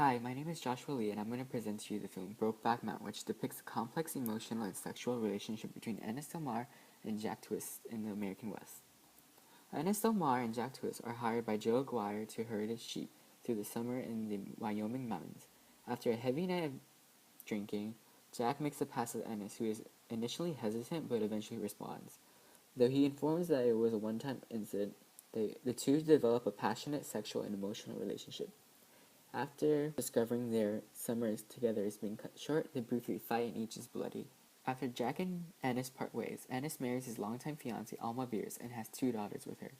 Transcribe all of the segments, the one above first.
Hi, my name is Joshua Lee, and I'm going to present to you the film Brokeback Mountain, which depicts a complex emotional and sexual relationship between Ennis Del Mar and Jack Twist in the American West. Ennis Del Mar and Jack Twist are hired by Joe Aguirre to herd his sheep through the summer in the Wyoming mountains. After a heavy night of drinking, Jack makes a pass at Ennis, who is initially hesitant but eventually responds. Though he informs that it was a one-time incident, the two develop a passionate sexual and emotional relationship. After discovering their summers together is being cut short, they briefly fight and each is bloody. After Jack and Ennis part ways, Ennis marries his longtime fiancée Alma Beers and has 2 daughters with her.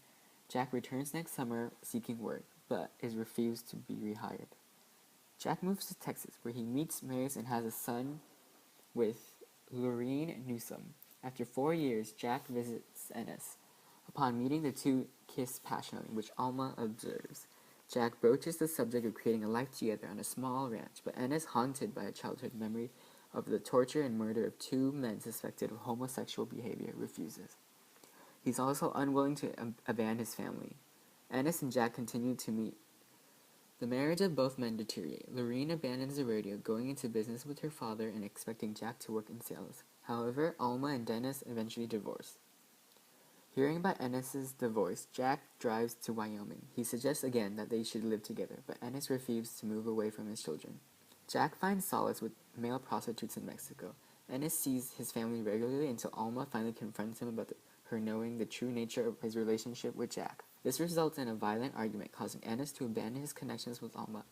Jack returns next summer seeking work, but is refused to be rehired. Jack moves to Texas, where he meets, marries, and has a son with Lorene Newsom. After 4 years, Jack visits Ennis. Upon meeting, the two kiss passionately, which Alma observes. Jack broaches the subject of creating a life together on a small ranch, but Ennis, haunted by a childhood memory of the torture and murder of 2 men suspected of homosexual behavior, refuses. He's also unwilling to abandon his family. Ennis and Jack continue to meet. The marriage of both men deteriorate. Lorene abandons the rodeo, going into business with her father and expecting Jack to work in sales. However, Alma and Dennis eventually divorce. Hearing about Ennis's divorce, Jack drives to Wyoming. He suggests again that they should live together, but Ennis refuses to move away from his children. Jack finds solace with male prostitutes in Mexico. Ennis sees his family regularly until Alma finally confronts him about her knowing the true nature of his relationship with Jack. This results in a violent argument, causing Ennis to abandon his connections with Alma.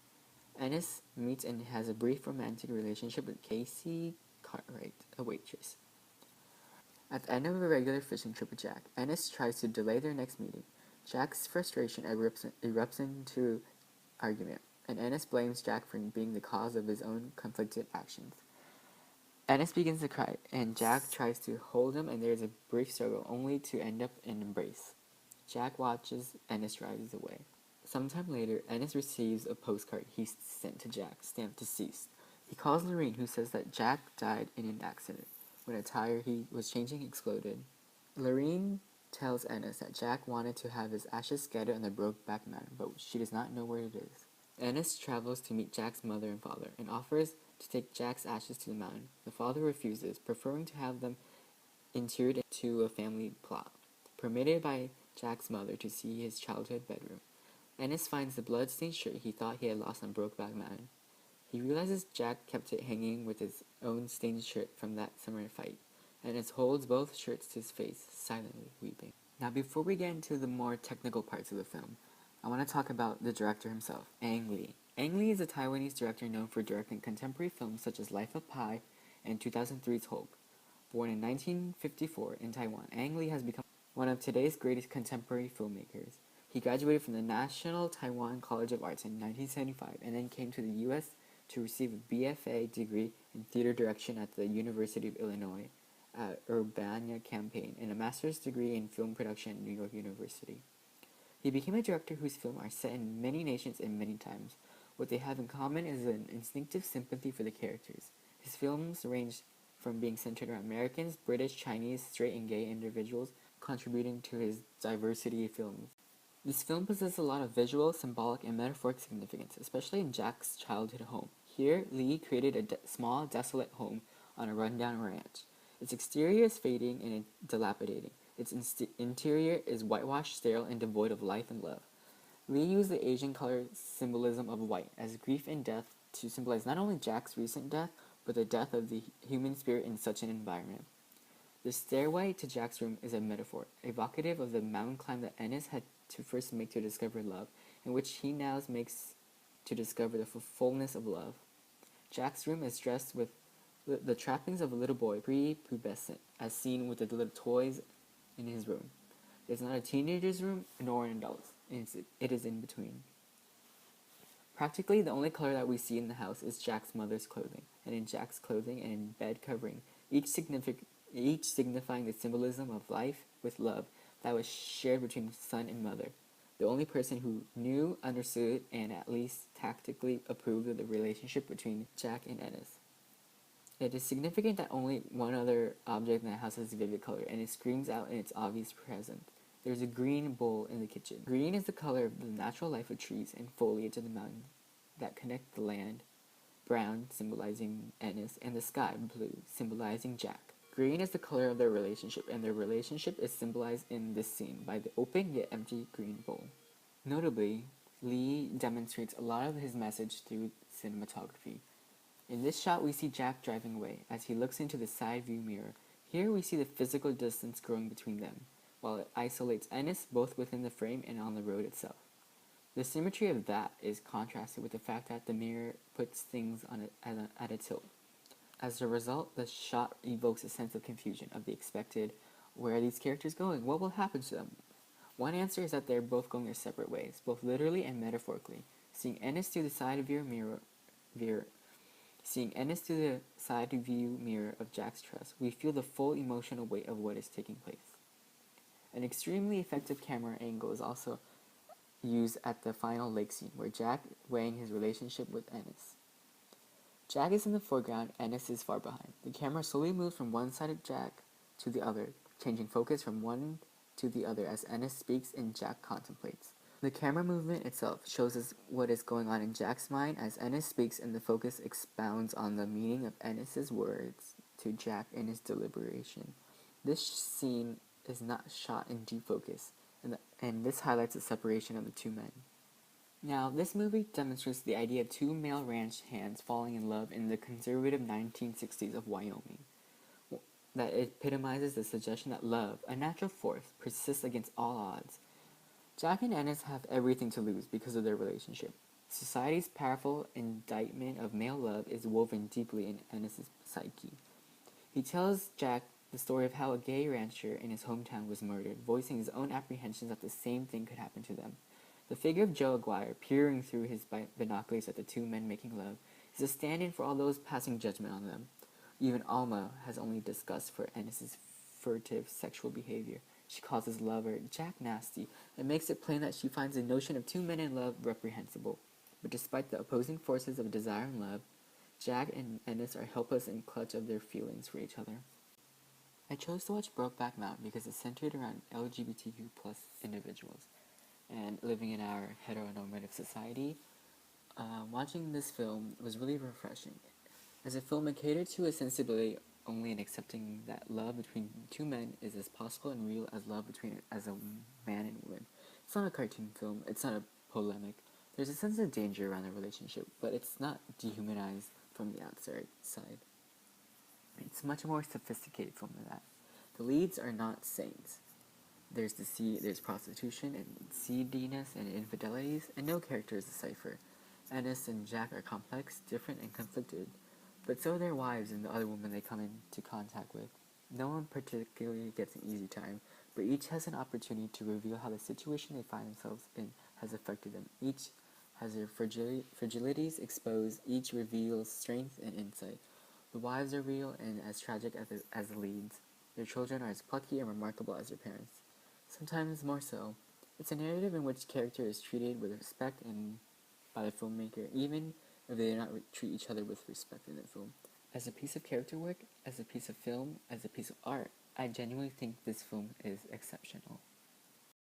Ennis meets and has a brief romantic relationship with Casey Cartwright, a waitress. At the end of a regular fishing trip with Jack, Ennis tries to delay their next meeting. Jack's frustration erupts into argument, and Ennis blames Jack for being the cause of his own conflicted actions. Ennis begins to cry, and Jack tries to hold him, and there is a brief struggle, only to end up in an embrace. Jack watches, Ennis drives away. Sometime later, Ennis receives a postcard he sent to Jack, stamped deceased. He calls Lorene, who says that Jack died in an accident when a tire he was changing exploded. Lorene tells Ennis that Jack wanted to have his ashes scattered on the Brokeback Mountain, but she does not know where it is. Ennis travels to meet Jack's mother and father and offers to take Jack's ashes to the mountain. The father refuses, preferring to have them interred into a family plot. Permitted by Jack's mother to see his childhood bedroom, Ennis finds the blood-stained shirt he thought he had lost on Brokeback Mountain. He realizes Jack kept it hanging with his own stained shirt from that summer fight. Ennis holds both shirts to his face, silently weeping. Now, before we get into the more technical parts of the film, I want to talk about the director himself, Ang Lee. Ang Lee is a Taiwanese director known for directing contemporary films such as Life of Pi and 2003's Hope. Born in 1954 in Taiwan, Ang Lee has become one of today's greatest contemporary filmmakers. He graduated from the National Taiwan College of Arts in 1975 and then came to the U.S. to receive a BFA degree in theater direction at the University of Illinois at Urbana-Champaign and a master's degree in film production at New York University. He became a director whose films are set in many nations and many times. What they have in common is an instinctive sympathy for the characters. His films range from being centered around Americans, British, Chinese, straight and gay individuals, contributing to his diversity of films. This film possesses a lot of visual, symbolic, and metaphoric significance, especially in Jack's childhood home. Here, Lee created a small, desolate home on a rundown ranch. Its exterior is fading and dilapidating. Its interior is whitewashed, sterile, and devoid of life and love. Lee used the Asian color symbolism of white as grief and death to symbolize not only Jack's recent death, but the death of the human spirit in such an environment. The stairway to Jack's room is a metaphor, evocative of the mountain climb that Ennis had to first make to discover love, and which he now makes to discover the fullness of love. Jack's room is dressed with the trappings of a little boy, pre-pubescent, as seen with the little toys in his room. It is not a teenager's room, nor an adult's. It is in between. Practically, the only color that we see in the house is Jack's mother's clothing, and in Jack's clothing and in bed covering, each signifying the symbolism of life with love that was shared between son and mother, the only person who knew, understood, and at least tactically approved of the relationship between Jack and Ennis. It is significant that only one other object in the house has vivid color, and it screams out in its obvious presence. There is a green bowl in the kitchen. Green is the color of the natural life of trees and foliage of the mountains. that connect the land, brown symbolizing Ennis, and the sky, blue, symbolizing Jack. Green is the color of their relationship, and their relationship is symbolized in this scene by the open yet empty green bowl. Notably, Lee demonstrates a lot of his message through cinematography. In this shot, we see Jack driving away as he looks into the side view mirror. Here we see the physical distance growing between them, while it isolates Ennis both within the frame and on the road itself. The symmetry of that is contrasted with the fact that the mirror puts things at a tilt. As a result, the shot evokes a sense of confusion, of the expected, where are these characters going? What will happen to them? One answer is that they're both going their separate ways, both literally and metaphorically. Seeing Ennis through the side view mirror of Jack's trust, we feel the full emotional weight of what is taking place. An extremely effective camera angle is also used at the final lake scene, where Jack weighing his relationship with Ennis. Jack is in the foreground, Ennis is far behind. The camera slowly moves from one side of Jack to the other, changing focus from one to the other as Ennis speaks and Jack contemplates. The camera movement itself shows us what is going on in Jack's mind as Ennis speaks, and the focus expounds on the meaning of Ennis's words to Jack in his deliberation. This scene is not shot in deep focus, and this highlights the separation of the two men. Now, this movie demonstrates the idea of two male ranch hands falling in love in the conservative 1960s of Wyoming. That epitomizes the suggestion that love, a natural force, persists against all odds. Jack and Ennis have everything to lose because of their relationship. Society's powerful indictment of male love is woven deeply in Ennis's psyche. He tells Jack the story of how a gay rancher in his hometown was murdered, voicing his own apprehensions that the same thing could happen to them. The figure of Joe Aguirre, peering through his binoculars at the two men making love, is a stand-in for all those passing judgment on them. Even Alma has only disgust for Ennis's furtive sexual behavior. She calls his lover Jack nasty, and makes it plain that she finds the notion of two men in love reprehensible. But despite the opposing forces of desire and love, Jack and Ennis are helpless in clutch of their feelings for each other. I chose to watch Brokeback Mountain because it's centered around LGBTQ plus individuals. And living in our heteronormative society, watching this film was really refreshing. As a film, it catered to a sensibility only in accepting that love between two men is as possible and real as love between as a man and woman. It's not a cartoon film, it's not a polemic. There's a sense of danger around the relationship, but it's not dehumanized from the outside. It's much more sophisticated film than that. The leads are not saints. There's prostitution and seediness and infidelities, and no character is a cipher. Ennis and Jack are complex, different, and conflicted, but so are their wives and the other women they come into contact with. No one particularly gets an easy time, but each has an opportunity to reveal how the situation they find themselves in has affected them. Each has their fragilities exposed, each reveals strength and insight. The wives are real and as tragic as the leads. Their children are as plucky and remarkable as their parents. Sometimes more so. It's a narrative in which character is treated with respect and by the filmmaker, even if they do not treat each other with respect in the film. As a piece of character work, as a piece of film, as a piece of art, I genuinely think this film is exceptional.